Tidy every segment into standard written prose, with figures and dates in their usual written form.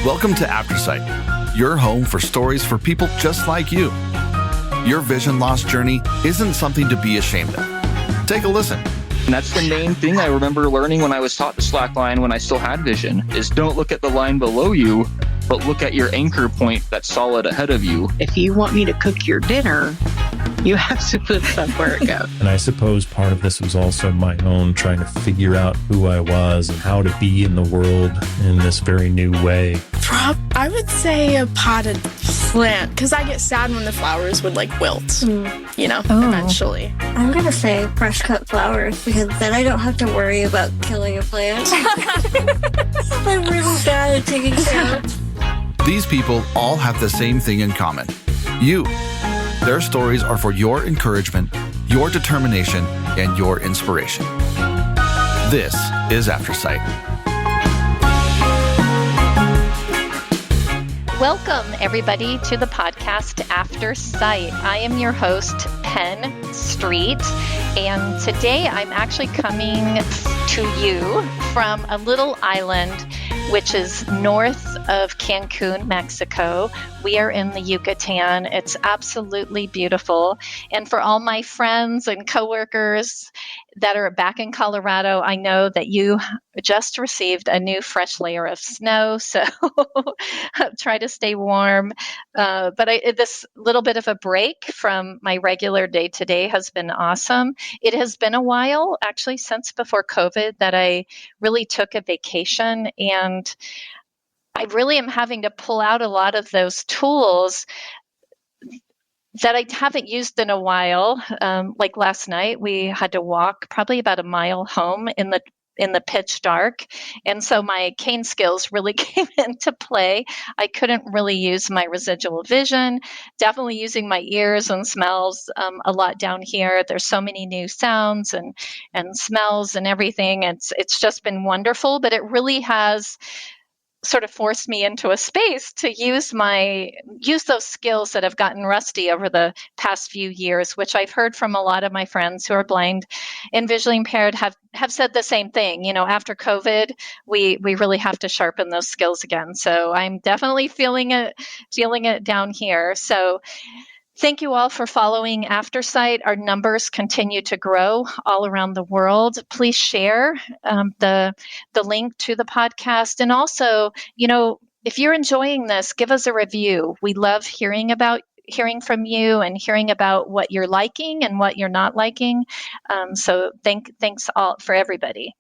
Welcome to Aftersight, your home for stories for people just like you. Your vision loss journey isn't something to be ashamed of. Take a listen. And that's the main thing I remember learning when I was taught the slack line when I still had vision, is don't look at the line below you, but look at your anchor point that's solid ahead of you. If you want me to cook your dinner, you have to put somewhere to go. And I suppose part of this was also my own trying to figure out who I was and how to be in the world in this very new way. I would say a potted plant, because I get sad when the flowers would wilt, eventually. I'm going to say fresh cut flowers, because then I don't have to worry about killing a plant. I'm really bad at taking care of. These people all have the same thing in common. You. Their stories are for your encouragement, your determination, and your inspiration. This is Aftersight. Welcome, everybody, to the podcast Aftersight. I am your host, Penn Street, and today I'm actually coming to you from a little island which is north of Cancun, Mexico. We are in the Yucatan. It's absolutely beautiful. And for all my friends and coworkers that are back in Colorado, I know that you just received a new fresh layer of snow, so try to stay warm. But this little bit of a break from my regular day-to-day has been awesome. It has been a while, actually, since before COVID, that I really took a vacation, and I really am having to pull out a lot of those tools that I haven't used in a while. Like last night, we had to walk probably about a mile home in the pitch dark. And so my cane skills really came into play. I couldn't really use my residual vision, definitely using my ears and smells a lot down here. There's so many new sounds and smells and everything. It's just been wonderful, but it really has sort of forced me into a space to use those skills that have gotten rusty over the past few years, which I've heard from a lot of my friends who are blind and visually impaired have said the same thing. After COVID, we really have to sharpen those skills again. So I'm definitely feeling it down here. So thank you all for following Aftersight. Our numbers continue to grow all around the world. Please share the link to the podcast. And also, if you're enjoying this, give us a review. We love hearing from you and hearing about what you're liking and what you're not liking. So thanks all for everybody.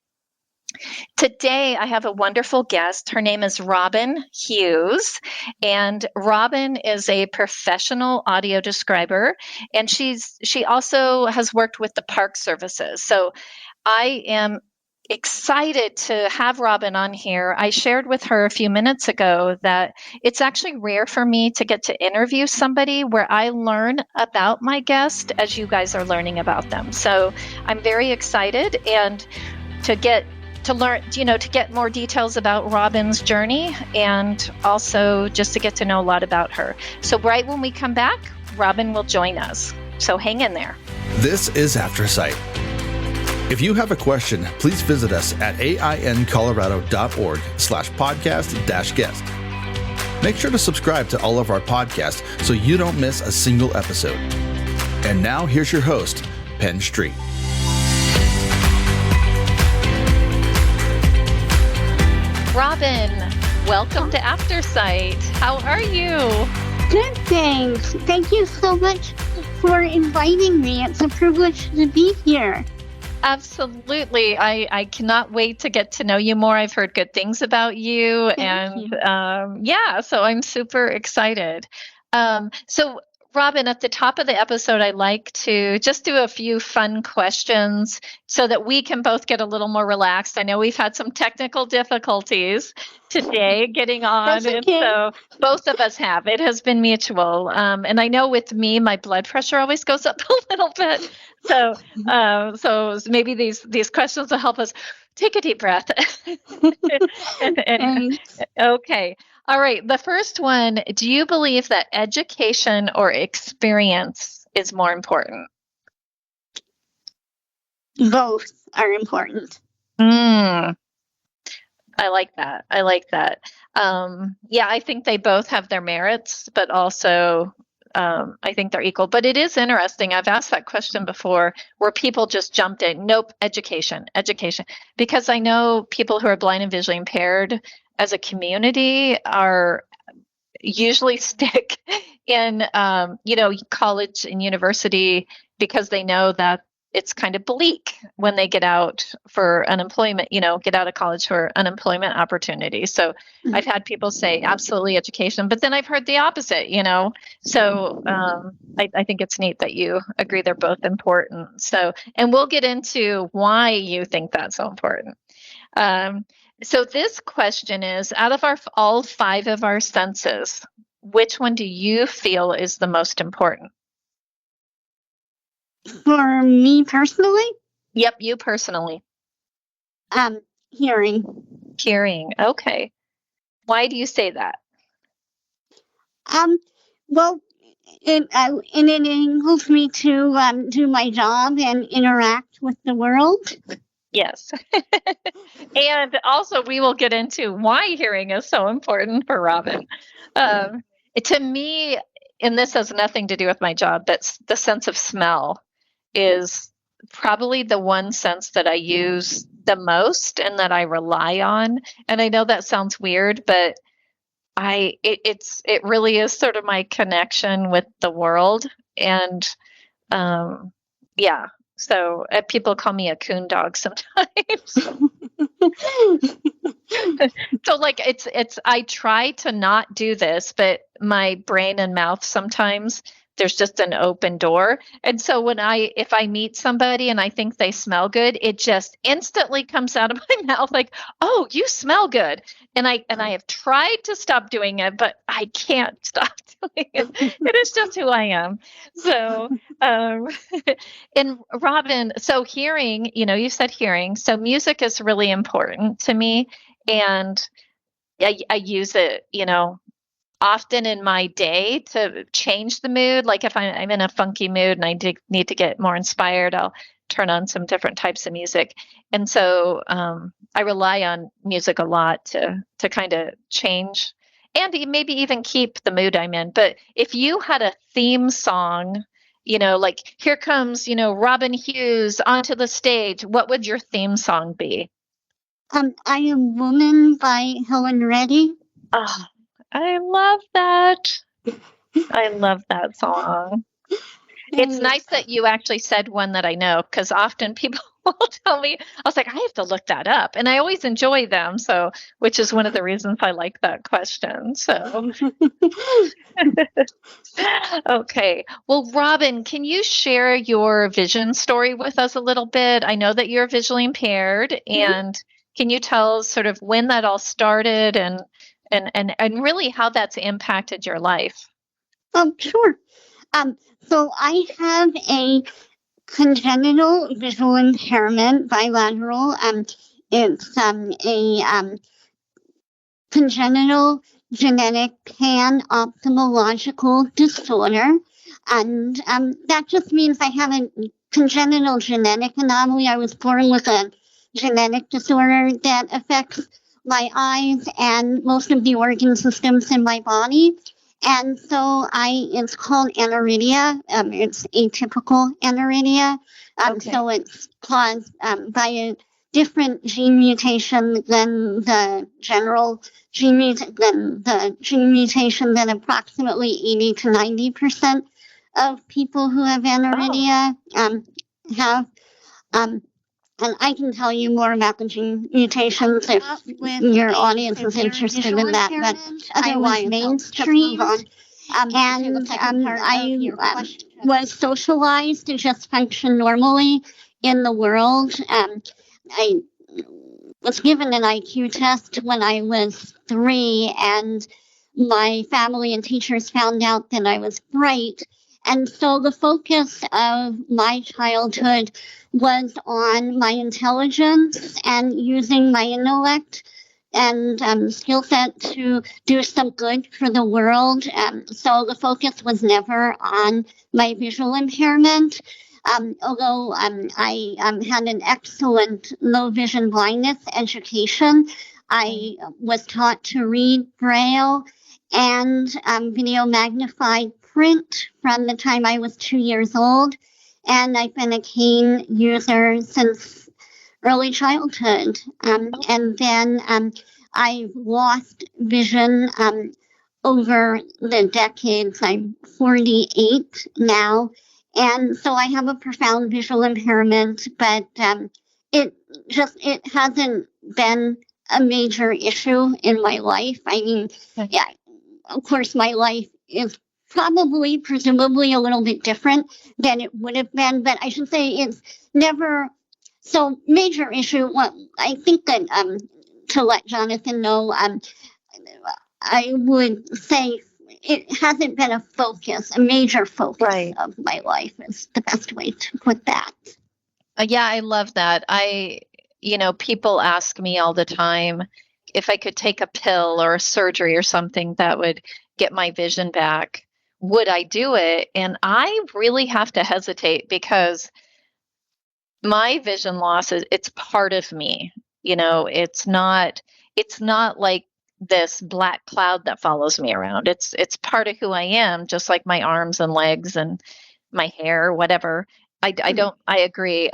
Today, I have a wonderful guest. Her name is Robyn Hughes, and Robyn is a professional audio describer, and she also has worked with the park services. So I am excited to have Robyn on here. I shared with her a few minutes ago that it's actually rare for me to get to interview somebody where I learn about my guest as you guys are learning about them. So I'm very excited, and to get more details about Robyn's journey, and also just to get to know a lot about her. So right when we come back, Robyn will join us. So hang in there. This is Aftersight. If you have a question, please visit us at aincolorado.org/podcast-guest. Make sure to subscribe to all of our podcasts so you don't miss a single episode. And now here's your host, Penn Street. Robyn, welcome to Aftersight. How are you? Good, thanks. Thank you so much for inviting me. It's a privilege to be here. Absolutely. I cannot wait to get to know you more. I've heard good things about you. Thank you. So I'm super excited. So Robyn, at the top of the episode, I like to just do a few fun questions so that we can both get a little more relaxed. I know we've had some technical difficulties today getting on, That's okay. And so both of us have. It has been mutual. And I know with me, my blood pressure always goes up a little bit. So maybe these questions will help us take a deep breath. Okay. All right. The first one, do you believe that education or experience is more important? Both are important. I like that. I like that. Yeah, I think they both have their merits, but also I think they're equal. But it is interesting. I've asked that question before where people just jumped in. Nope, education, education. Because I know people who are blind and visually impaired as a community are usually stick in, college and university because they know that it's kind of bleak when they get out for unemployment, get out of college for unemployment opportunities. So I've had people say absolutely education, but then I've heard the opposite, So I think it's neat that you agree they're both important. So, and we'll get into why you think that's so important. So this question is, out of all 5 of our senses, which one do you feel is the most important? For me personally? Yep, you personally. Hearing. Hearing. Okay. Why do you say that? Well, it enables me to do my job and interact with the world. Yes. And also we will get into why hearing is so important for Robyn. To me, and this has nothing to do with my job, but the sense of smell is probably the one sense that I use the most and that I rely on. And I know that sounds weird, but it really is sort of my connection with the world. And yeah, so people call me a coon dog sometimes. So like it's I try to not do this, but my brain and mouth sometimes there's just an open door. And so if I meet somebody and I think they smell good, it just instantly comes out of my mouth like, "Oh, you smell good." And I have tried to stop doing it, but I can't stop doing it. It is just who I am. So, and Robyn, so hearing, you said hearing. So music is really important to me, and I use it, often in my day to change the mood. Like if I'm in a funky mood and I need to get more inspired, I'll turn on some different types of music. And so I rely on music a lot to kind of change and maybe even keep the mood I'm in. But if you had a theme song, like here comes, Robyn Hughes onto the stage, what would your theme song be? I Am Woman by Helen Reddy. Oh, I love that. I love that song. It's nice that you actually said one that I know, because often people will tell me, I was like, I have to look that up. And I always enjoy them. So, which is one of the reasons I like that question. So, okay. Well, Robyn, can you share your vision story with us a little bit? I know that you're visually impaired, and can you tell us sort of when that all started and really how that's impacted your life? Sure. So I have a congenital visual impairment, bilateral. It's a congenital genetic pan-ophthalmological disorder. And that just means I have a congenital genetic anomaly. I was born with a genetic disorder that affects my eyes and most of the organ systems in my body. And so it's called aniridia. It's atypical aniridia. Okay. So it's caused by a different gene mutation than the general gene mutation that approximately 80 to 90% of people who have aniridia have. And I can tell you more about the gene mutations if your audience is interested in that. But otherwise, mainstream. And I was socialized to just function normally in the world. I was given an IQ test when I was 3, and my family and teachers found out that I was bright. And so the focus of my childhood was on my intelligence and using my intellect and skill set to do some good for the world. So the focus was never on my visual impairment. Although I had an excellent low vision blindness education, I was taught to read Braille and video magnified print from the time I was 2 years old. And I've been a cane user since early childhood. And then I lost vision over the decades. I'm 48 now. And so I have a profound visual impairment, but it hasn't been a major issue in my life. I mean, yeah, of course, my life is presumably a little bit different than it would have been, but I should say it's never so major issue. Well, I think that to let Jonathan know, I would say it hasn't been a major focus of my life is the best way to put that. Yeah, I love that. People ask me all the time if I could take a pill or a surgery or something that would get my vision back, would I do it? And I really have to hesitate because my vision loss it's part of me. It's not like this black cloud that follows me around. It's part of who I am, just like my arms and legs and my hair, whatever. I agree.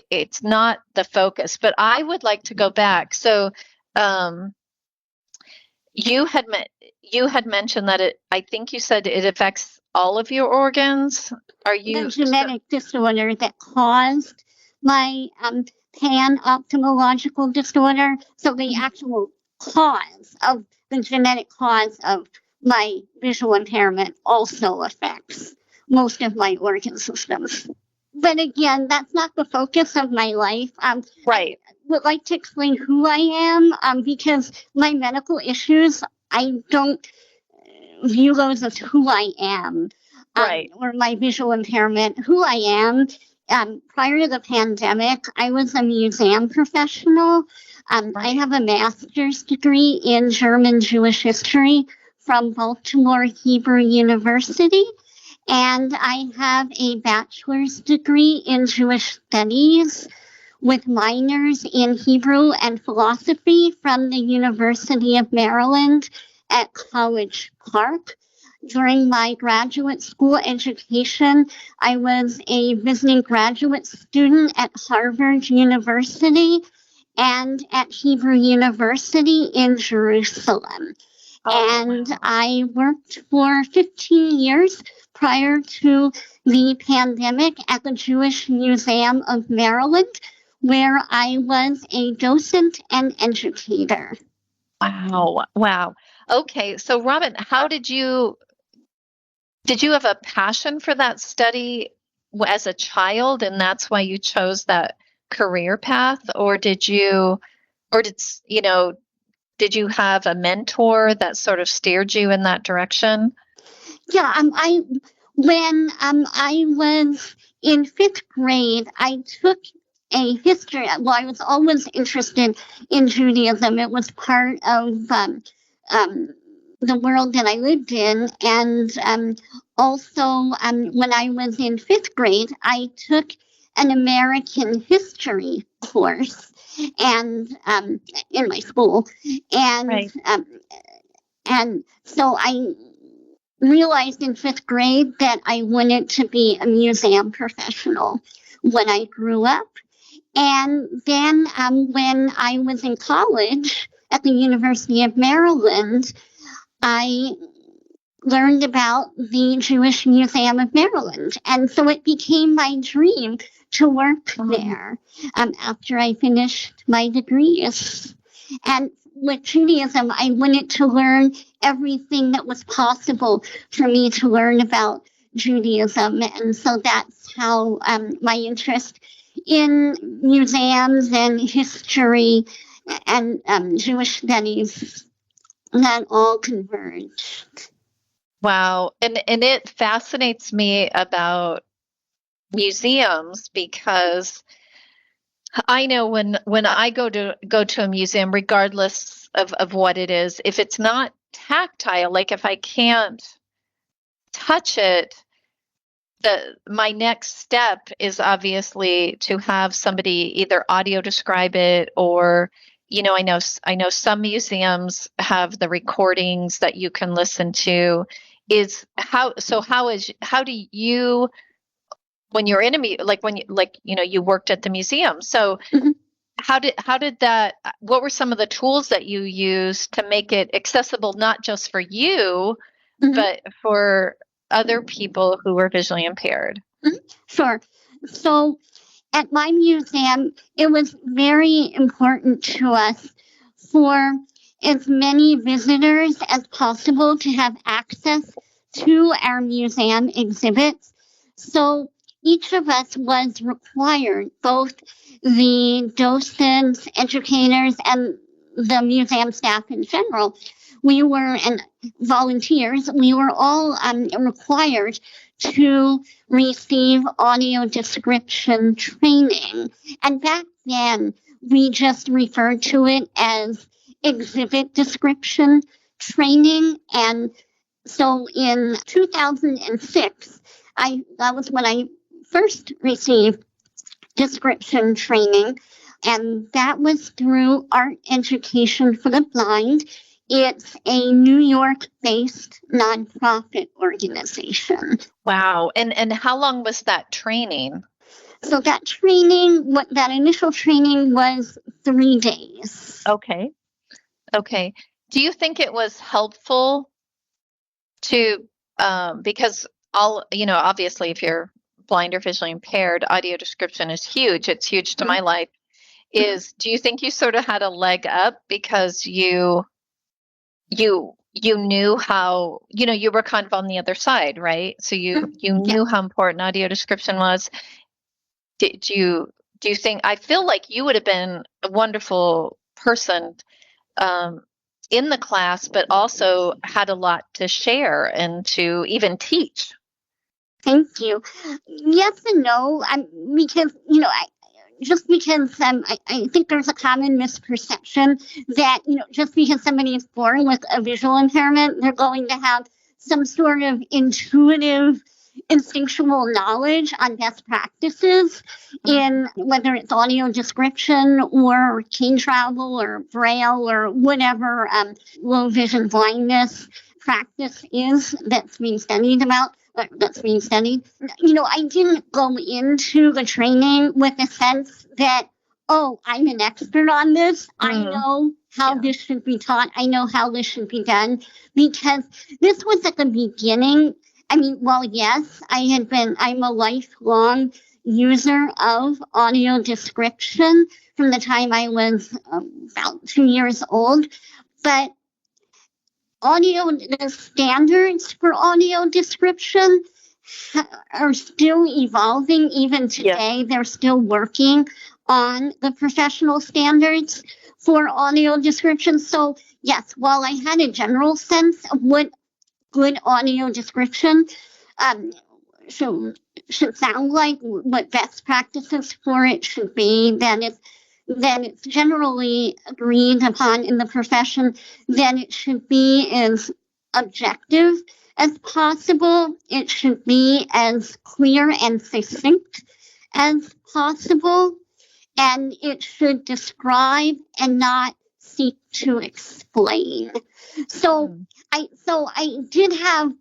It's not the focus, but I would like to go back. So, you had mentioned that I think you said it affects all of your organs. Are you the genetic disorder that caused my pan-ophthalmological disorder? So the actual the genetic cause of my visual impairment also affects most of my organ systems. But again, that's not the focus of my life. Right. I would like to explain who I am because my medical issues, I don't view those as who I am. Right. Or my visual impairment. Who I am. Prior to the pandemic, I was a museum professional. I have a master's degree in German Jewish history from Baltimore Hebrew University. And I have a bachelor's degree in Jewish studies with minors in Hebrew and philosophy from the University of Maryland at College Park. During my graduate school education, I was a visiting graduate student at Harvard University and at Hebrew University in Jerusalem. I worked for 15 years prior to the pandemic at the Jewish Museum of Maryland, where I was a docent and educator. Wow. Okay, so Robyn, how did you have a passion for that study as a child, and that's why you chose that career path, or did you have a mentor that sort of steered you in that direction? Yeah, when I was in 5th grade, I took a history. Well, I was always interested in Judaism. It was part of the world that I lived in, and also when I was in 5th grade, I took an American history course, and in my school, and and so I realized in 5th grade that I wanted to be a museum professional when I grew up. And then when I was in college at the University of Maryland, I learned about the Jewish Museum of Maryland. And so it became my dream to work there after I finished my degrees. And with Judaism, I wanted to learn everything that was possible for me to learn about Judaism. And so that's how my interest in museums and history and Jewish studies, that all converged. Wow. And it fascinates me about museums because I know when I go to a museum, regardless of what it is, if it's not tactile, like if I can't touch it, my next step is obviously to have somebody either audio describe it or I know some museums have the recordings that you can listen to. How do you, when you're in you worked at the museum. So Mhm. how did that, what were some of the tools that you used to make it accessible, not just for you, Mhm. but for other people who were visually impaired? Sure. So at my museum, it was very important to us for as many visitors as possible to have access to our museum exhibits. So each of us was required, both the docents, educators, and the museum staff in general, and volunteers, we were all required to receive audio description training. And back then, we just referred to it as exhibit description training. And so in 2006, that was when I first received description training, and that was through Art Education for the Blind. It's a New York-based nonprofit organization. Wow. And how long was that training? So that initial training was 3 days. Okay. Do you think it was helpful to, because obviously if you're blind or visually impaired, audio description is huge. It's huge to my life. Do you think you sort of had a leg up because you knew how, you were kind of on the other side, right? So you knew how important audio description was. Do you think, I feel like you would have been a wonderful person in the class, but also had a lot to share and to even teach. Thank you. Yes and no, because I think there's a common misperception that, just because somebody is born with a visual impairment, they're going to have some sort of intuitive, instinctual knowledge on best practices in whether it's audio description or cane travel or braille or whatever low vision blindness practice is that's being studied. I didn't go into the training with a sense that, oh, I'm an expert on this. I know how this should be taught. I know how this should be done, because this was at the beginning. Yes, I'm a lifelong user of audio description from the time I was about 2 years old, but the standards for audio description are still evolving. Even today, They're still working on the professional standards for audio description. So yes, while I had a general sense of what good audio description should sound like, what best practices for it should be, then it's generally agreed upon in the profession that it should be as objective as possible. It should be as clear and succinct as possible, and it should describe and not seek to explain. So I did have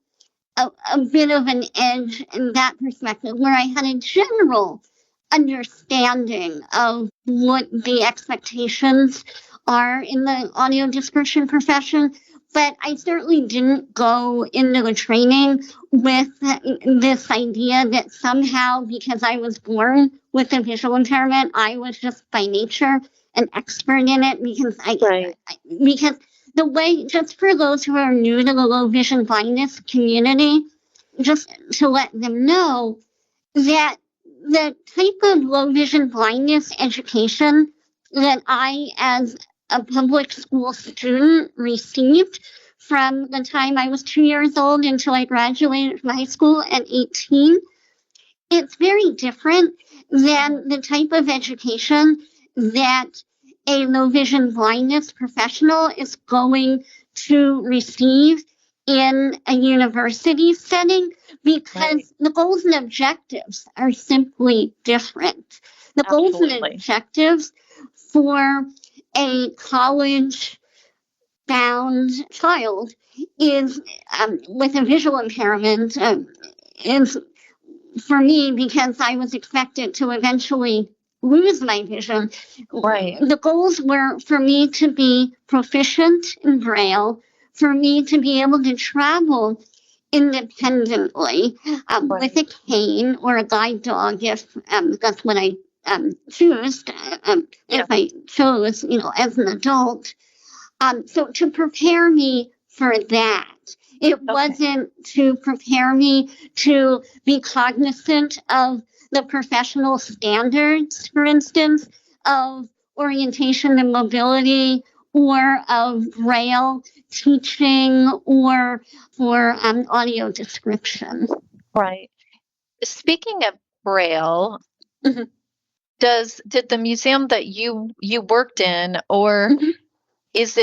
a bit of an edge in that perspective, where I had a general understanding of what the expectations are in the audio description profession, but I certainly didn't go into the training with this idea that somehow, because I was born with a visual impairment, I was just by nature an expert in it, because the way, just for those who are new to the low vision blindness community, just to let them know that the type of low vision blindness education that I, as a public school student, received from the time I was 2 years old until I graduated from high school at 18, it's very different than the type of education that a low vision blindness professional is going to receive in a university setting, because the goals and objectives are simply different. The goals and objectives for a college-bound child is with a visual impairment is for me, because I was expected to eventually lose my vision. Right. The goals were for me to be proficient in Braille, for me to be able to travel independently with a cane or a guide dog if that's what I choose, if I chose, as an adult. So to prepare me for that. It wasn't to prepare me to be cognizant of the professional standards, for instance, of orientation and mobility, or of Braille teaching, or for audio description. Right. Speaking of Braille, Mhm. did the museum that you worked in, or Mhm. is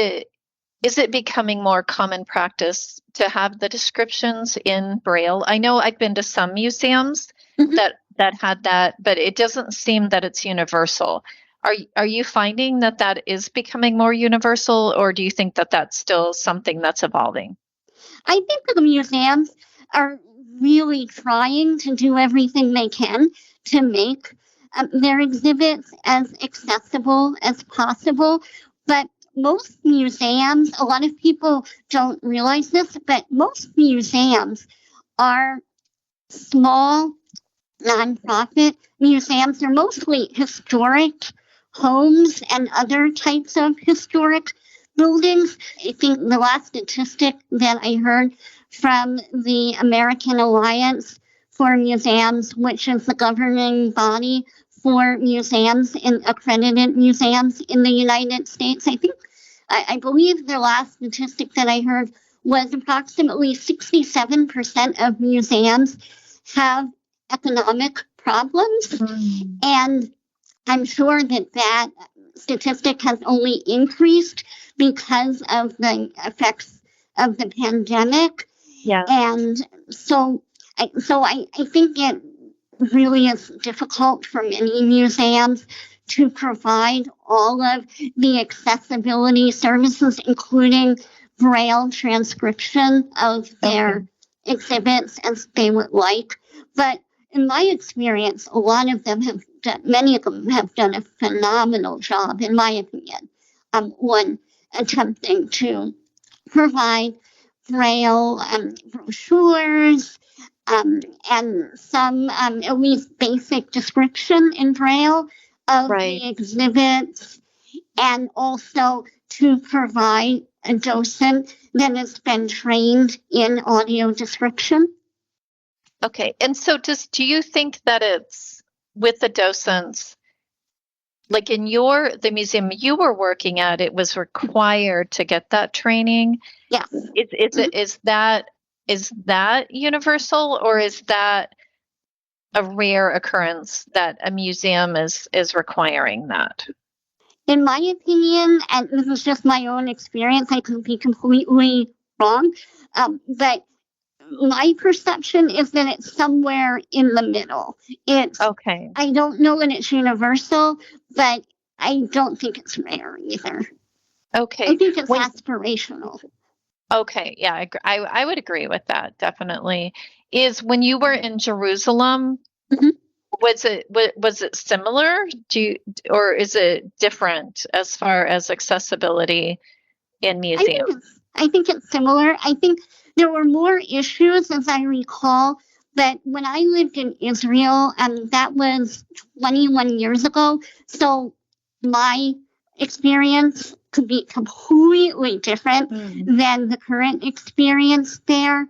it becoming more common practice to have the descriptions in Braille? I know I've been to some museums Mhm. that had that, but it doesn't seem that it's universal. Are you finding that is becoming more universal, or do you think that that's still something that's evolving? I think the museums are really trying to do everything they can to make their exhibits as accessible as possible. But most museums, a lot of people don't realize this, but most museums are small, nonprofit museums. They're mostly historic homes and other types of historic buildings. I think the last statistic that I heard from the American Alliance for Museums, which is the governing body for museums and accredited museums in the United States, I believe the last statistic that I heard was approximately 67% of museums have economic problems. And I'm sure that statistic has only increased because of the effects of the pandemic. Yeah. And so I think it really is difficult for many museums to provide all of the accessibility services, including Braille transcription of their exhibits as they would like. But in my experience, many of them have done a phenomenal job, in my opinion, when attempting to provide Braille brochures and some at least basic description in Braille of the exhibits, and also to provide a docent that has been trained in audio description. Okay. And so do you think that it's with the docents, like in the museum you were working at, it was required to get that training? Yes. Is that universal, or is that a rare occurrence that a museum is requiring that? In my opinion, and this is just my own experience, I could be completely wrong, but my perception is that it's somewhere in the middle. I don't know that it's universal, but I don't think it's rare either. Okay. I think it's aspirational. Okay. Yeah, I would agree with that, definitely. Is when you were in Jerusalem, was it similar? Or is it different as far as accessibility in museums? I think it's similar. I think there were more issues, as I recall, but when I lived in Israel, that was 21 years ago, so my experience could be completely different than the current experience there.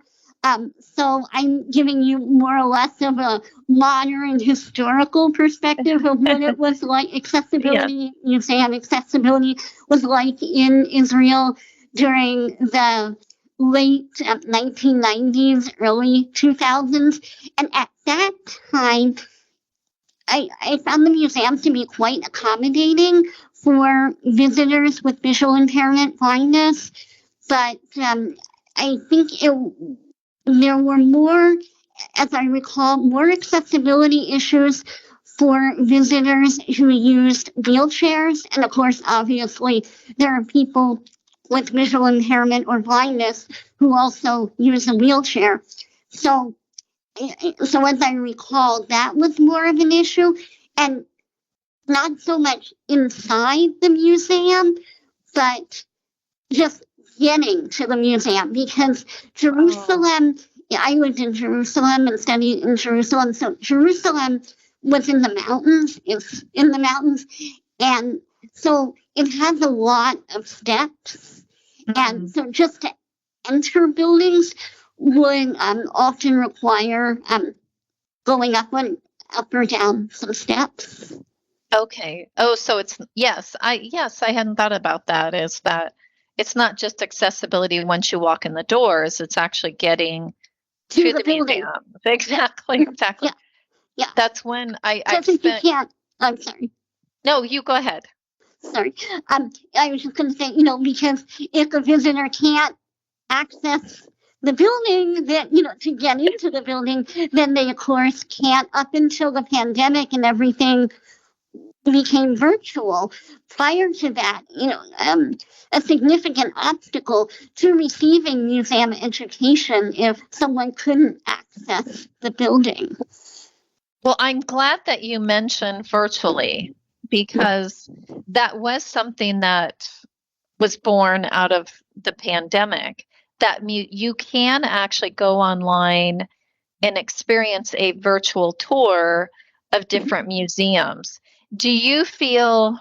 So I'm giving you more or less of a modern historical perspective of what it was like, accessibility, museum accessibility was like in Israel during the late 1990s, early 2000s. And at that time, I found the museums to be quite accommodating for visitors with visual impairment, blindness. But I think there were more, as I recall, more accessibility issues for visitors who used wheelchairs. And of course, obviously, there are people with visual impairment or blindness who also use a wheelchair. So as I recall, that was more of an issue, and not so much inside the museum, but just getting to the museum, because Jerusalem, I lived in Jerusalem and studied in Jerusalem. So Jerusalem was in the mountains, it's in the mountains. And so it has a lot of steps. And so just to enter buildings would often require going up or down some steps. Okay. Oh, so it's I hadn't thought about that. Is that it's not just accessibility once you walk in the doors, it's actually getting to the building. museum. Exactly. Yeah. That's when I You can't. I'm sorry. No, you go ahead. Sorry. I was just going to say, because if a visitor can't access the building, then, to get into the building, then they, of course, can't, up until the pandemic and everything became virtual. Prior to that, a significant obstacle to receiving museum education if someone couldn't access the building. Well, I'm glad that you mentioned virtually, because that was something that was born out of the pandemic, that you can actually go online and experience a virtual tour of different museums. How do you feel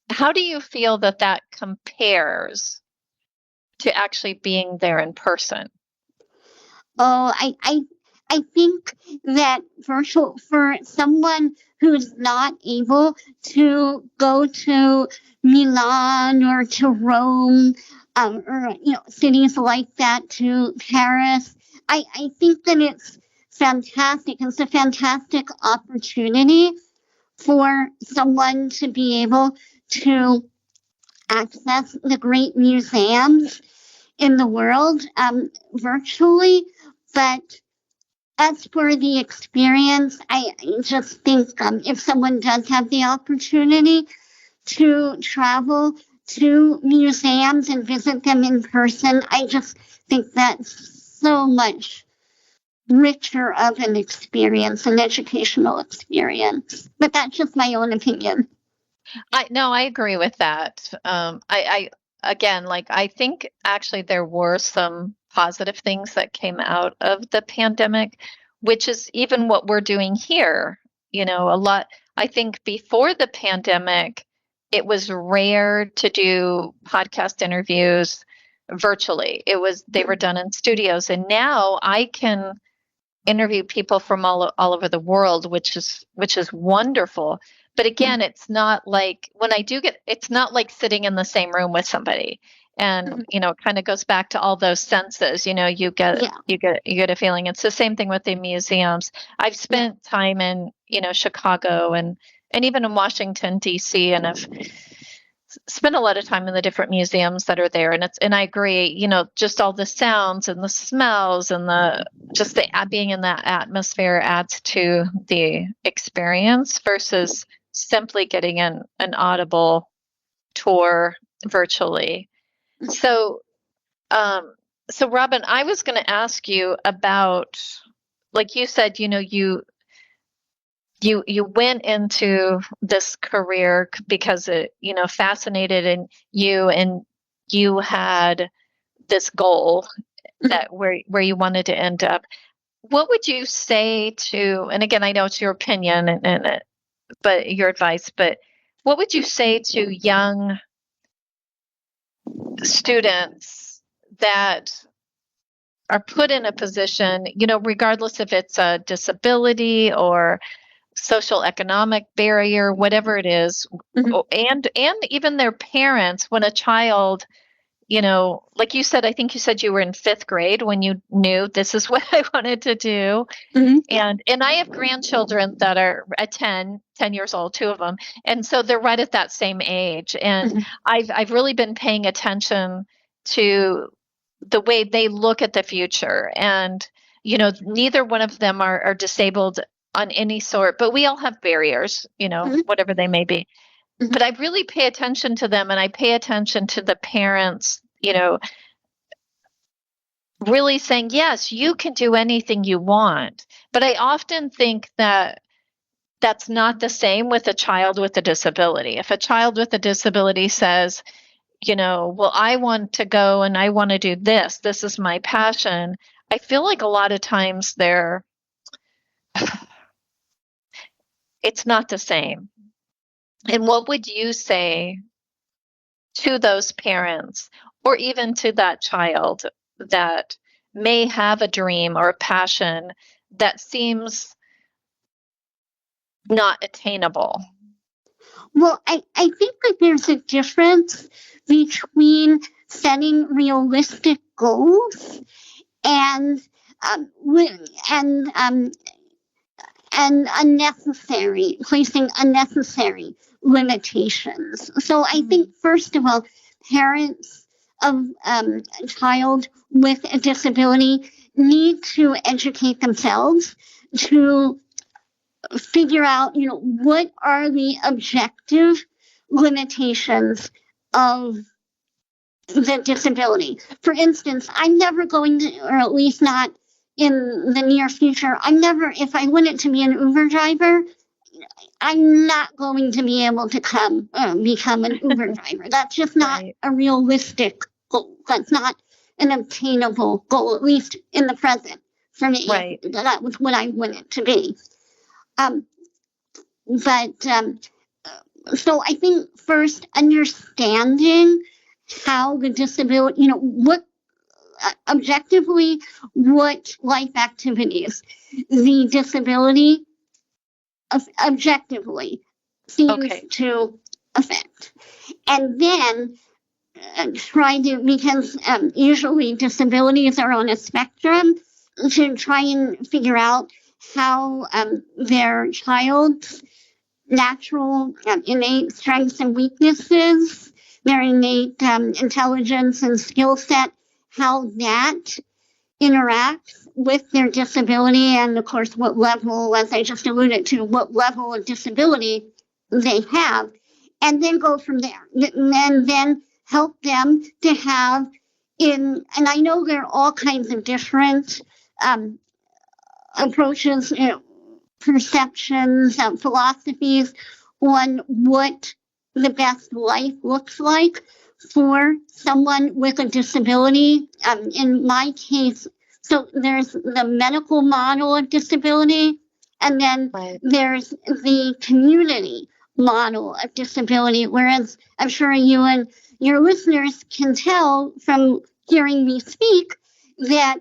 that compares to actually being there in person? Oh, I think that virtual, for someone who's not able to go to Milan or to Rome, or cities like that, to Paris, I think that it's fantastic. It's a fantastic opportunity for someone to be able to access the great museums in the world virtually. But as for the experience, I just think if someone does have the opportunity to travel to museums and visit them in person, I just think that's so much richer of an experience, an educational experience. But that's just my own opinion. I agree with that. I think actually there were some positive things that came out of the pandemic, which is even what we're doing here. A lot, I think before the pandemic, it was rare to do podcast interviews virtually. They were done in studios, and now I can interview people from all over the world, which is wonderful. But again, it's not like it's not like sitting in the same room with somebody. And, it kind of goes back to all those senses, you get a feeling. It's the same thing with the museums. I've spent time in, Chicago and even in Washington, D.C., and I've spent a lot of time in the different museums that are there. And I agree, just all the sounds and the smells and being in that atmosphere adds to the experience versus simply getting an audible tour virtually. So Robyn, I was going to ask you about, like you said, you went into this career because it, fascinated in you, and you had this goal that where you wanted to end up. What would you say to, and again, I know it's your opinion but your advice, but what would you say to young students that are put in a position, regardless if it's a disability or social economic barrier, whatever it is, and even their parents, when a child, like you said, I think you said you were in 5th grade when you knew this is what I wanted to do. And I have grandchildren that are 10 years old, 2 of them. And so they're right at that same age. And I've really been paying attention to the way they look at the future. And, neither one of them are disabled on any sort, but we all have barriers, whatever they may be. Mhm. But I really pay attention to them, and I pay attention to the parents, really saying, yes, you can do anything you want. But I often think that that's not the same with a child with a disability. If a child with a disability says, well, I want to go and I want to do this, this is my passion, I feel like a lot of times it's not the same. And what would you say to those parents, or even to that child that may have a dream or a passion that seems not attainable? Well, I think that there's a difference between setting realistic goals and placing unnecessary limitations. So I think, first of all, parents of a child with a disability need to educate themselves to figure out, what are the objective limitations of the disability. For instance, I'm never going to, or at least not in the near future, if I wanted to be an Uber driver, I'm not going to be able to become an Uber driver. That's just not a realistic goal. That's not an obtainable goal, at least in the present for me. Right. That was what I want it to be. So I think first understanding how the disability, what objectively, what life activities the disability objectively seems to affect. And then because usually disabilities are on a spectrum, to try and figure out how their child's natural innate strengths and weaknesses, their innate intelligence and skill set, how that interacts with their disability, and of course what level, as I just alluded to, what level of disability they have, and then go from there. And then help them to have and I know there are all kinds of different approaches, perceptions, philosophies on what the best life looks like for someone with a disability. In my case, so there's the medical model of disability, and then there's the community model of disability, whereas I'm sure you and your listeners can tell from hearing me speak that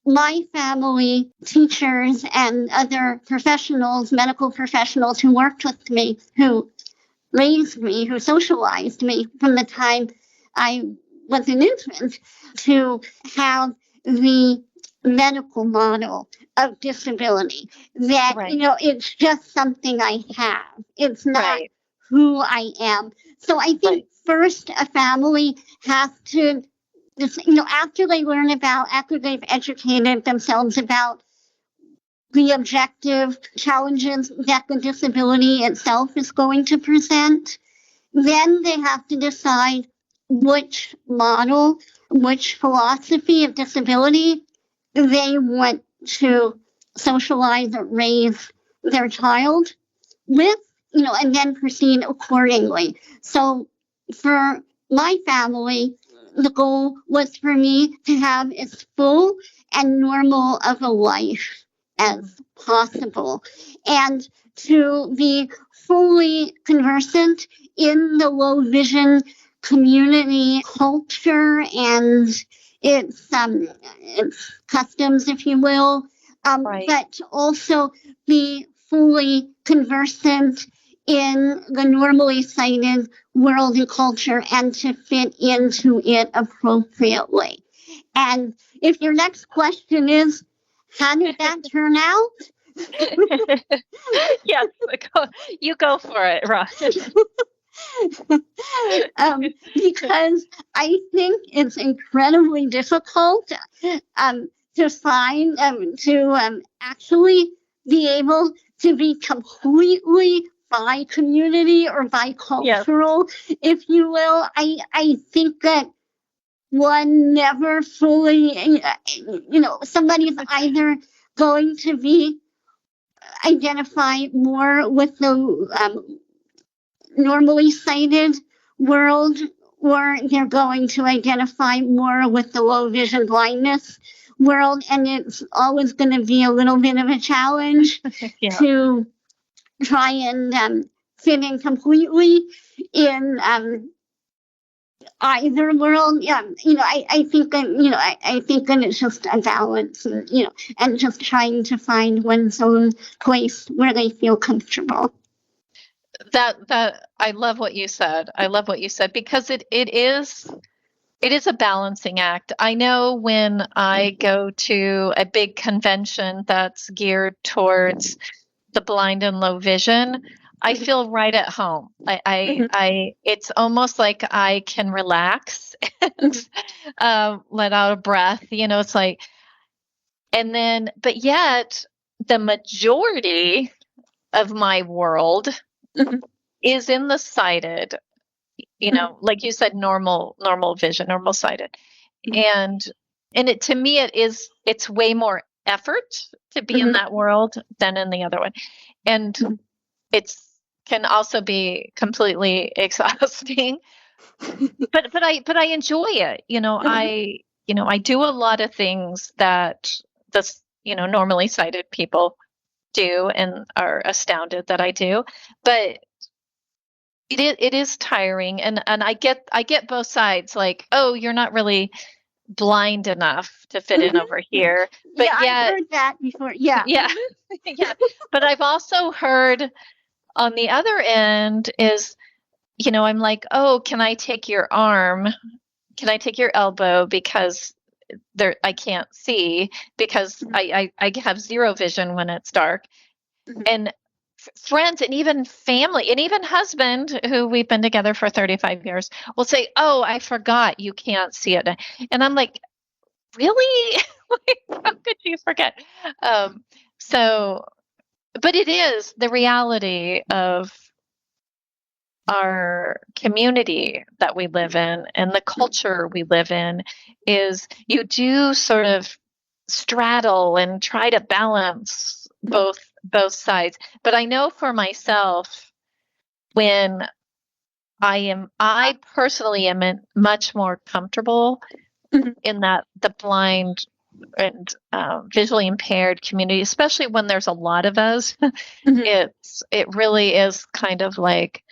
my family, teachers, and other professionals, medical professionals who worked with me, who raised me, who socialized me from the time I was an infant, to have the medical model of disability. That, it's just something I have. It's not who I am. So I think first a family has to, after they've educated themselves about the objective challenges that the disability itself is going to present, then they have to decide which model, which philosophy of disability they want to socialize or raise their child with, and then proceed accordingly. So for my family, the goal was for me to have as full and normal of a life as possible, and to be fully conversant in the low vision community culture and its customs, if you will, but also be fully conversant in the normally sighted world and culture and to fit into it appropriately. And if your next question is, how did that turn out? Yes, you go for it, Robyn. Because I think it's incredibly difficult to find, to actually be able to be completely by community or bicultural, if you will. I think that one never fully, somebody's either going to be identify more with the normally sighted world, or they're going to identify more with the low vision blindness world, and it's always going to be a little bit of a challenge to try and fit in completely in either world. I think that I think that it's just a balance, and just trying to find one's own place where they feel comfortable. That I love what you said. I love what you said, because it is a balancing act. I know when I go to a big convention that's geared towards the blind and low vision, I feel right at home. It's almost like I can relax and let out a breath. It's like, and then, but yet the majority of my world is in the sighted, like you said, normal vision, normal sighted. And it, to me, it's way more effort to be in that world than in the other one. And it's can also be completely exhausting, but I enjoy it. I do a lot of things that normally sighted people do and are astounded that I do, but it is tiring, and I get both sides. Like, oh, you're not really blind enough to fit in over here, but I've heard that before. Yeah. But I've also heard on the other end is, I'm like, oh, can I take your arm? Can I take your elbow, because I can't see, because I have zero vision when it's dark. And friends and even family and even husband, who we've been together for 35 years, will say, oh, I forgot you can't see it. And I'm like, really? How could you forget? But it is the reality of our community that we live in and the culture we live in, is you do sort of straddle and try to balance both sides. But I know for myself, when I personally am much more comfortable in that the blind and visually impaired community, especially when there's a lot of us, it really is kind of like,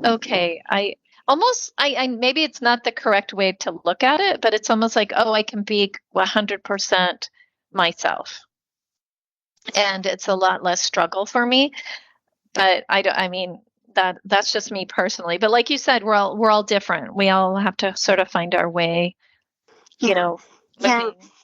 okay, I maybe it's not the correct way to look at it, but it's almost like, oh, I can be 100% myself. And it's a lot less struggle for me. But that's just me personally. But like you said, we're all different. We all have to sort of find our way, living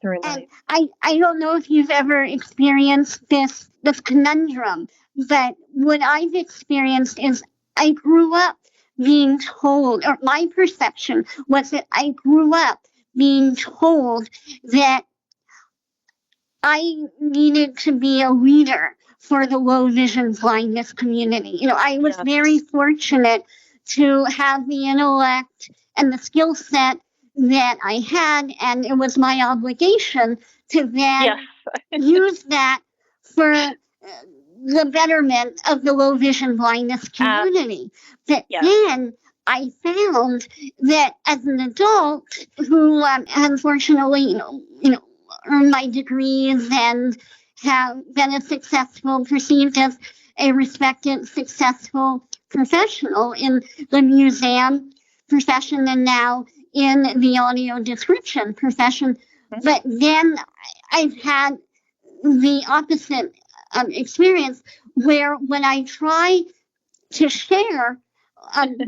through life. I don't know if you've ever experienced this conundrum, but what I've experienced is I grew up being told, or my perception was that I grew up being told that I needed to be a leader for the low vision blindness community. I was very fortunate to have the intellect and the skill set that I had, and it was my obligation to then use that for the betterment of the low vision blindness community. But then I found that as an adult who unfortunately, earned my degrees and have been perceived as a respected, successful professional in the museum profession and now in the audio description profession. But then I've had the opposite experience, where when I try to share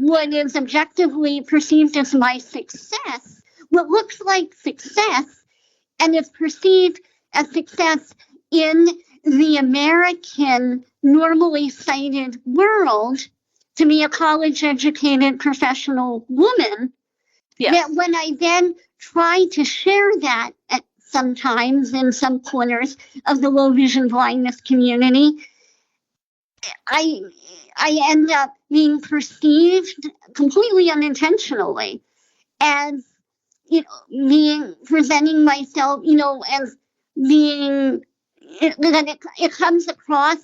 what is objectively perceived as my success, what looks like success, and is perceived as success in the American normally sighted world, to be a college-educated professional woman, that when I then try to share that sometimes in some corners of the low vision blindness community, I end up being perceived completely unintentionally as, presenting myself, as being, that it comes across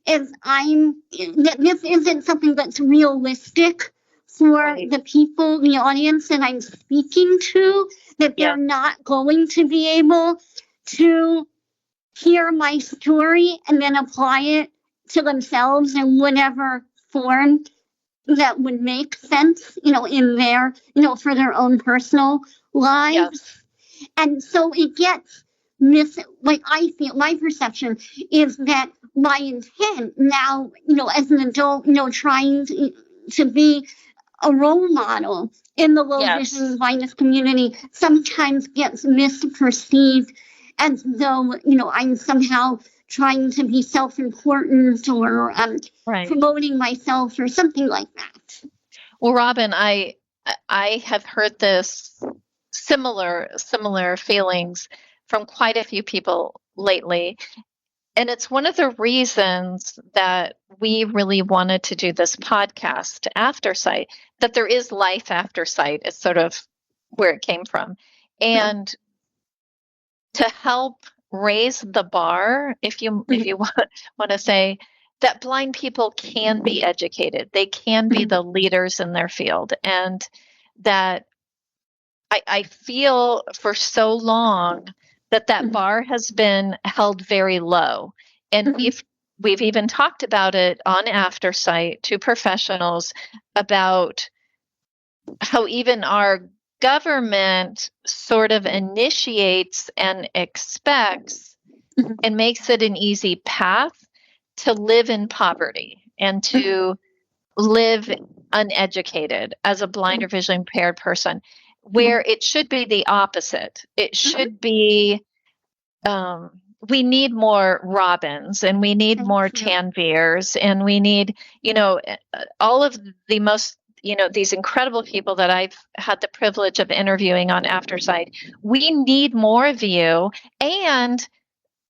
as that this isn't something that's realistic for the people, the audience that I'm speaking to, that they're not going to be able to hear my story and then apply it to themselves in whatever form that would make sense, in their, for their own personal lives. And so it gets I feel my perception is that my intent now, as an adult, trying to be a role model in the low vision blindness community sometimes gets misperceived as though, I'm somehow trying to be self-important or promoting myself or something like that. Well, Robyn, I have heard this similar feelings from quite a few people lately. And it's one of the reasons that we really wanted to do this podcast, Aftersight, that there is life after sight. It's sort of where it came from. And to help raise the bar, if you want to say, that blind people can be educated. They can be the leaders in their field. And that I feel for so long that bar has been held very low. And we've even talked about it on Aftersight to professionals about how even our government sort of initiates and expects and makes it an easy path to live in poverty and to live uneducated as a blind or visually impaired person, where it should be the opposite. It should be, we need more Robyns and we need more Tanvirs and we need, all of the most, these incredible people that I've had the privilege of interviewing on Aftersight. We need more of you. And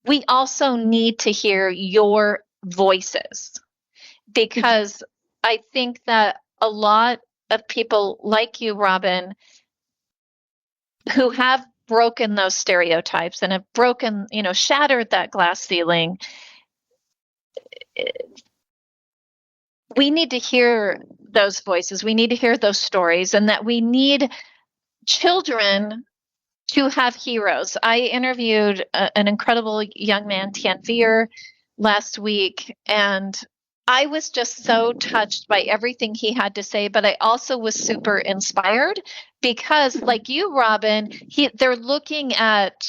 we also need to hear your voices, because I think that a lot of people like you, Robyn, who have broken those stereotypes and have broken, shattered that glass ceiling, we need to hear those voices. We need to hear those stories, and that we need children to have heroes. I interviewed an incredible young man, Tanvir, last week, and I was just so touched by everything he had to say, but I also was super inspired because, like you, Robyn, they're looking at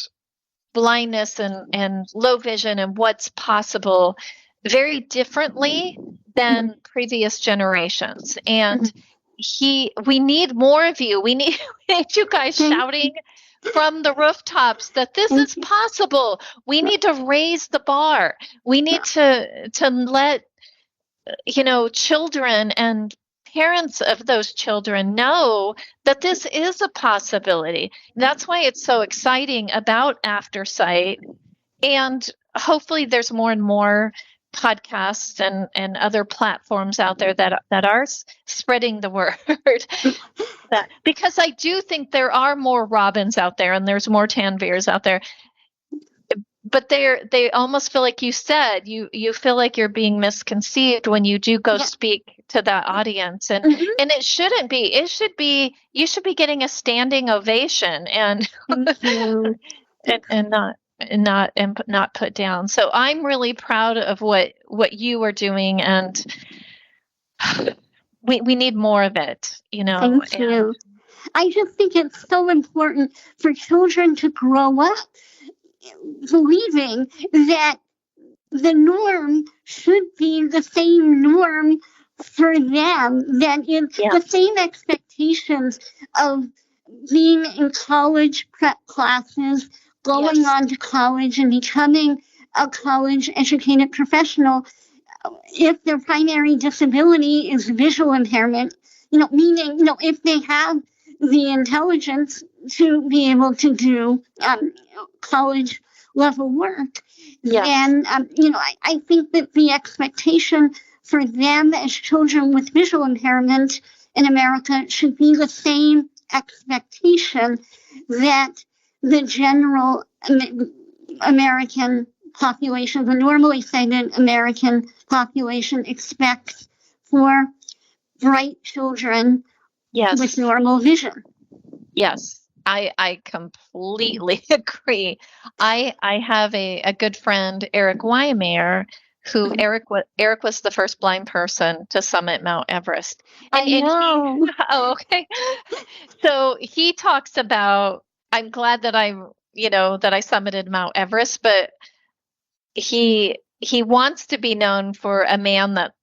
blindness and low vision and what's possible very differently than previous generations. And we need more of you. We need you guys shouting from the rooftops that this is possible. We need to raise the bar. We need to let children and parents of those children know that this is a possibility. That's why it's so exciting about Aftersight. And hopefully there's more and more podcasts and other platforms out there that are spreading the word. Because I do think there are more Robyns out there and there's more Tanvirs out there. But they almost feel like you said, you feel like you're being misconceived when you do go speak to that audience. And and it shouldn't be. It should be, you should be getting a standing ovation and not put down. So I'm really proud of what you are doing, and we need more of it, Thank you. I just think it's so important for children to grow up believing that the norm should be the same norm for them, that is the same expectations of being in college prep classes, going on to college and becoming a college educated professional. If their primary disability is visual impairment, meaning, if they have the intelligence to be able to do college level work, then, I think that the expectation for them as children with visual impairment in America should be the same expectation that the general American population, the normally sighted American population, expects for bright children Yes. with normal vision. Yes. I completely agree. I have a good friend, Eric Wymeyer, who Eric was the first blind person to summit Mount Everest. I know. Oh, okay. So he talks about, I'm glad that I summited Mount Everest, but he wants to be known for a man that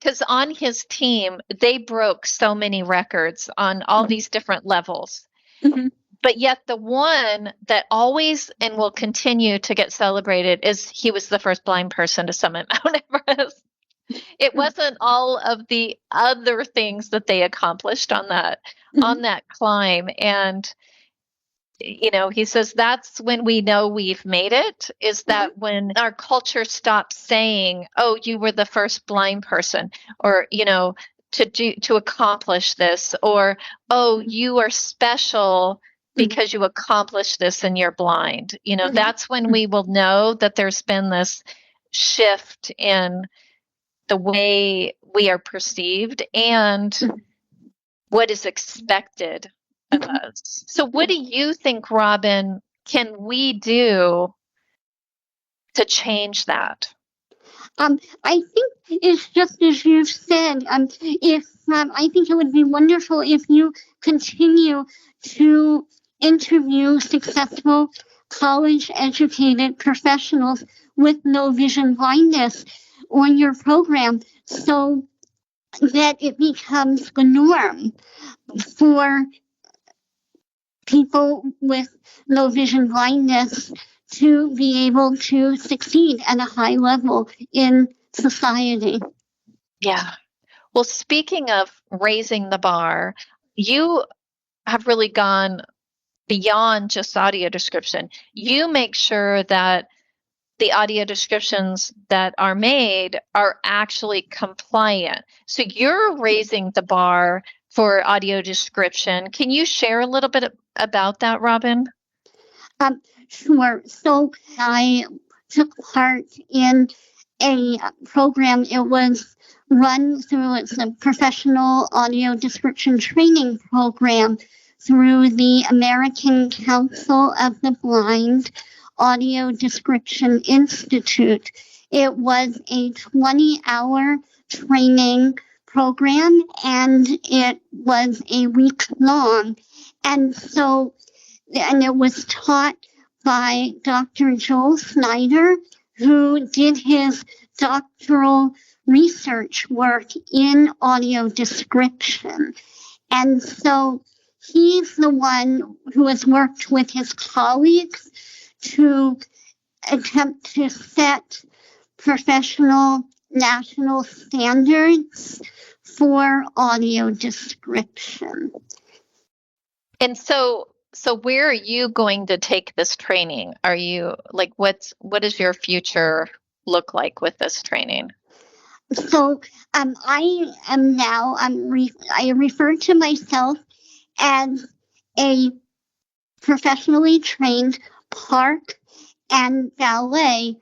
because on his team, they broke so many records on all these different levels. Mhm. But yet the one that always and will continue to get celebrated is he was the first blind person to summit Mount Everest. It wasn't all of the other things that they accomplished on that climb. And he says that's when we know we've made it, is that when our culture stops saying, oh, you were the first blind person, or, to accomplish this, or, oh, you are special because you accomplished this and you're blind. That's when we will know that there's been this shift in the way we are perceived and what is expected of us. So what do you think, Robyn, can we do to change that? I think it's just as you've said. I think it would be wonderful if you continue to interview successful college-educated professionals with no vision blindness on your program, so that it becomes the norm for people with low vision blindness to be able to succeed at a high level in society. Yeah. Well, speaking of raising the bar, you have really gone beyond just audio description. You make sure that the audio descriptions that are made are actually compliant. So you're raising the bar for audio description. Can you share a little bit about that, Robyn? Sure. So I took part in a program. It was run through, it's a professional audio description training program through the American Council of the Blind Audio Description Institute. It was a 20-hour training program, and it was a week long. And it was taught by Dr. Joel Snyder, who did his doctoral research work in audio description. And so he's the one who has worked with his colleagues to attempt to set professional national standards for audio description. And so where are you going to take this training? Are you what does your future look like with this training? So I am now, I refer to myself as a professionally trained park and ballet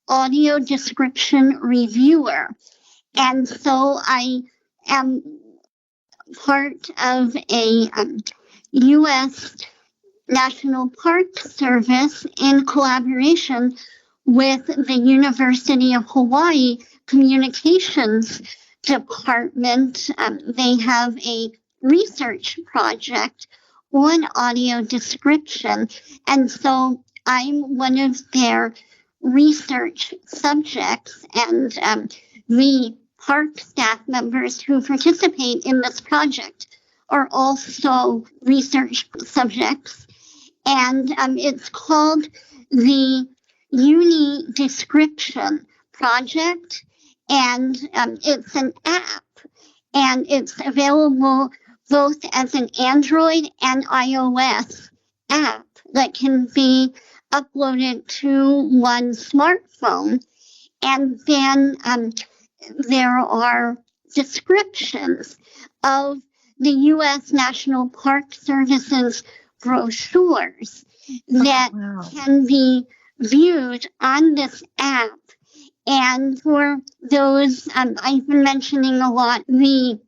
audio description reviewer. And so I am part of a U.S. National Park Service in collaboration with the University of Hawaii Communications Department. They have a research project on audio description, and so I'm one of their research subjects, and the park staff members who participate in this project are also research subjects, and it's called the Uni Description Project, and it's an app, and it's available both as an Android and iOS app that can be uploaded to one smartphone, and then there are descriptions of the U.S. National Park Service's brochures that can be viewed on this app. And for those, I've been mentioning a lot the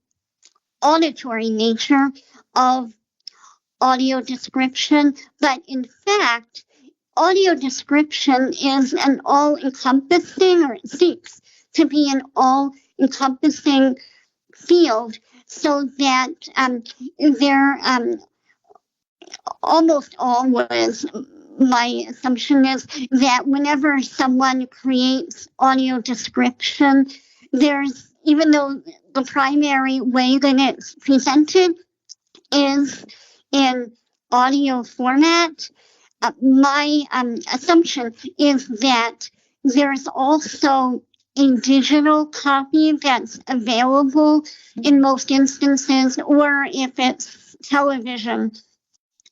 auditory nature of audio description, but in fact, audio description is an all-encompassing, or it seeks to be an all-encompassing field, so that there almost always, my assumption is that whenever someone creates audio description, there's, even though the primary way that it's presented is in audio format, my assumption is that there's also a digital copy that's available in most instances, or if it's television,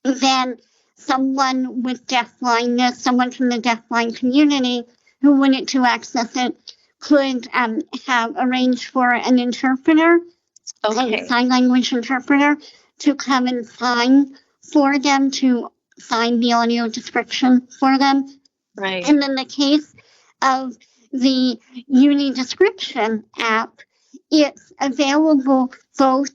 then someone with deafblindness, someone from the deafblind community who wanted to access it could have arranged for an interpreter, a sign language interpreter, to come and sign for them, to sign the audio description for them. Right. And in the case of the Uni Description app, it's available both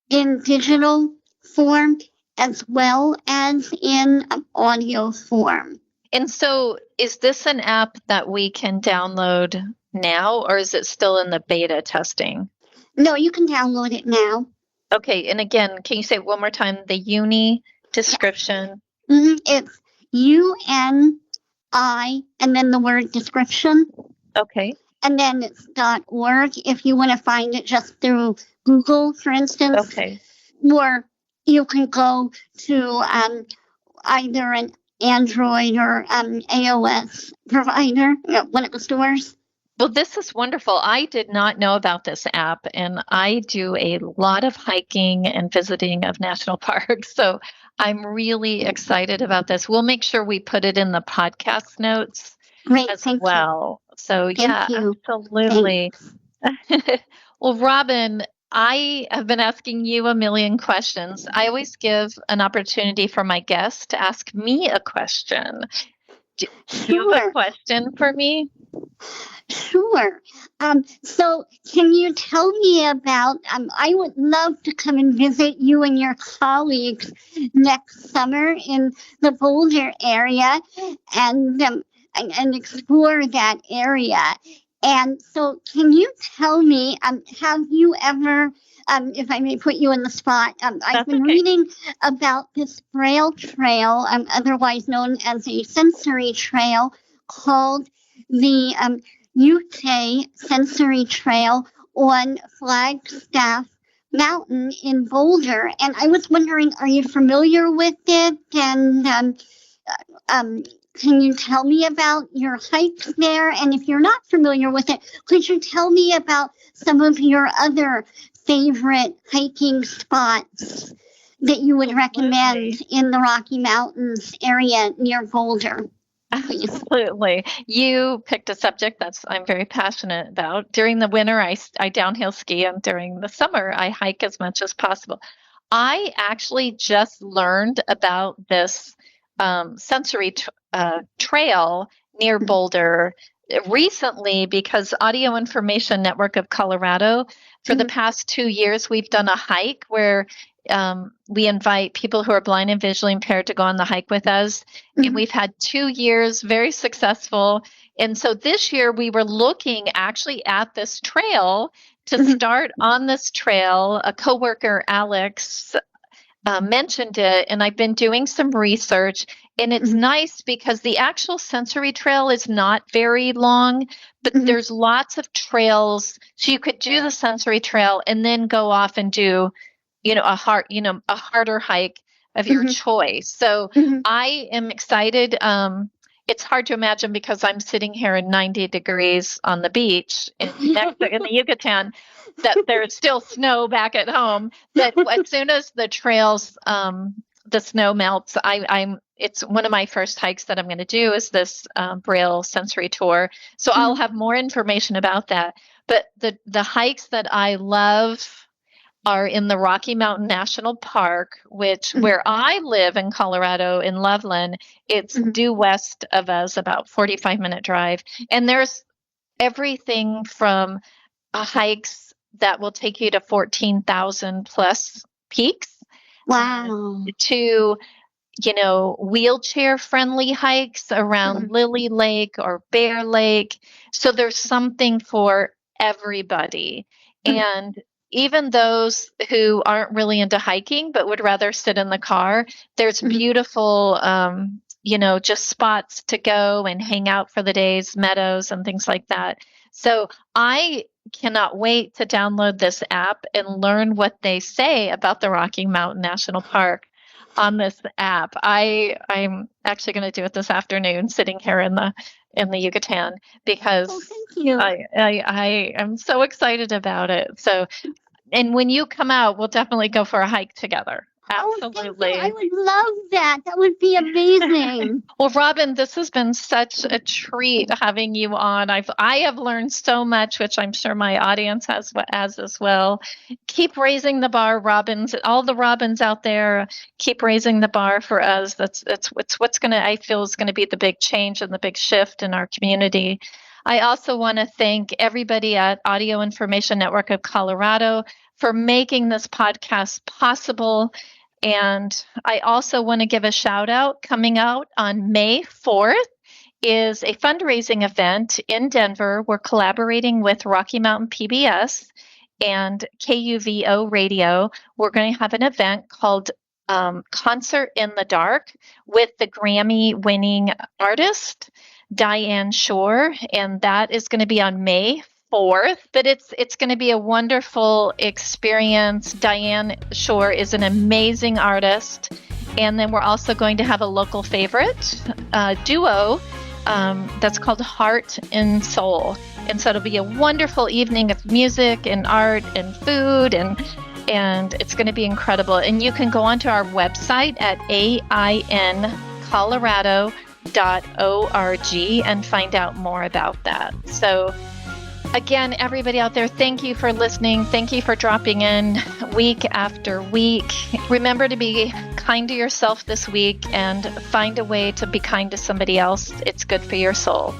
in digital form as well as in audio form. And so is this an app that we can download now, or is it still in the beta testing? No, you can download it now. Okay. And again, can you say it one more time? The Uni Description? It's UNI and then the word description. Okay. And then it's .org if you want to find it just through Google, for instance. Okay. Or you can go to either an Android or iOS provider, one of the stores. Well, this is wonderful. I did not know about this app, and I do a lot of hiking and visiting of national parks. So I'm really excited about this. We'll make sure we put it in the podcast notes as well. So yeah, absolutely. Well, Robyn, I have been asking you a million questions. I always give an opportunity for my guests to ask me a question. Do you have a question for me? Sure. So can you tell me about, I would love to come and visit you and your colleagues next summer in the Boulder area and explore that area. And so can you tell me, have you ever, if I may put you on the spot, I've been reading about this Braille trail, otherwise known as a sensory trail, called the Ute Sensory Trail on Flagstaff Mountain in Boulder. And I was wondering, are you familiar with it? And can you tell me about your hikes there? And if you're not familiar with it, could you tell me about some of your other favorite hiking spots that you would recommend in the Rocky Mountains area near Boulder? Absolutely. You picked a subject that I'm very passionate about. During the winter, I downhill ski, and during the summer, I hike as much as possible. I actually just learned about this sensory trail near Boulder recently because Audio Information Network of Colorado, for the past 2 years, we've done a hike where we invite people who are blind and visually impaired to go on the hike with us. And we've had 2 years, very successful. And so this year we were looking actually at this trail to start on this trail. A coworker, Alex, mentioned it, and I've been doing some research, and it's nice because the actual sensory trail is not very long, but there's lots of trails. So you could do the sensory trail and then go off and do a harder hike of your choice. So I am excited. It's hard to imagine because I'm sitting here in 90 degrees on the beach in the Yucatan, that there's still snow back at home. But as soon as the trails, the snow melts, it's one of my first hikes that I'm going to do is this Braille sensory tour. So I'll have more information about that. But the hikes that I love are in the Rocky Mountain National Park, which where I live in Colorado, in Loveland, it's due west of us, about 45-minute drive. And there's everything from hikes that will take you to 14,000 plus peaks. Wow. To, wheelchair friendly hikes around Lily Lake or Bear Lake. So there's something for everybody. And even those who aren't really into hiking but would rather sit in the car, there's beautiful, just spots to go and hang out for the days, meadows and things like that. So I cannot wait to download this app and learn what they say about the Rocky Mountain National Park on this app. I'm actually going to do it this afternoon, sitting here in the Yucatan, because thank you. I am so excited about it. So, and when you come out, we'll definitely go for a hike together. Absolutely. I would love that. That would be amazing. Well, Robyn, this has been such a treat having you on. I have learned so much, which I'm sure my audience has as well. Keep raising the bar, Robins. All the Robins out there, keep raising the bar for us. That's what's I feel is going to be the big change and the big shift in our community. I also want to thank everybody at Audio Information Network of Colorado for making this podcast possible. And I also want to give a shout out. Coming out on May 4th is a fundraising event in Denver. We're collaborating with Rocky Mountain PBS and KUVO Radio. We're going to have an event called Concert in the Dark with the Grammy-winning artist, Diane Shore. And that is going to be on May 4th, but it's going to be a wonderful experience. Diane Shore is an amazing artist. And then we're also going to have a local favorite duo that's called Heart and Soul. And so it'll be a wonderful evening of music and art and food, and it's going to be incredible. And you can go onto our website at aincolorado.org and find out more about that. So again, everybody out there, thank you for listening. Thank you for dropping in week after week. Remember to be kind to yourself this week and find a way to be kind to somebody else. It's good for your soul.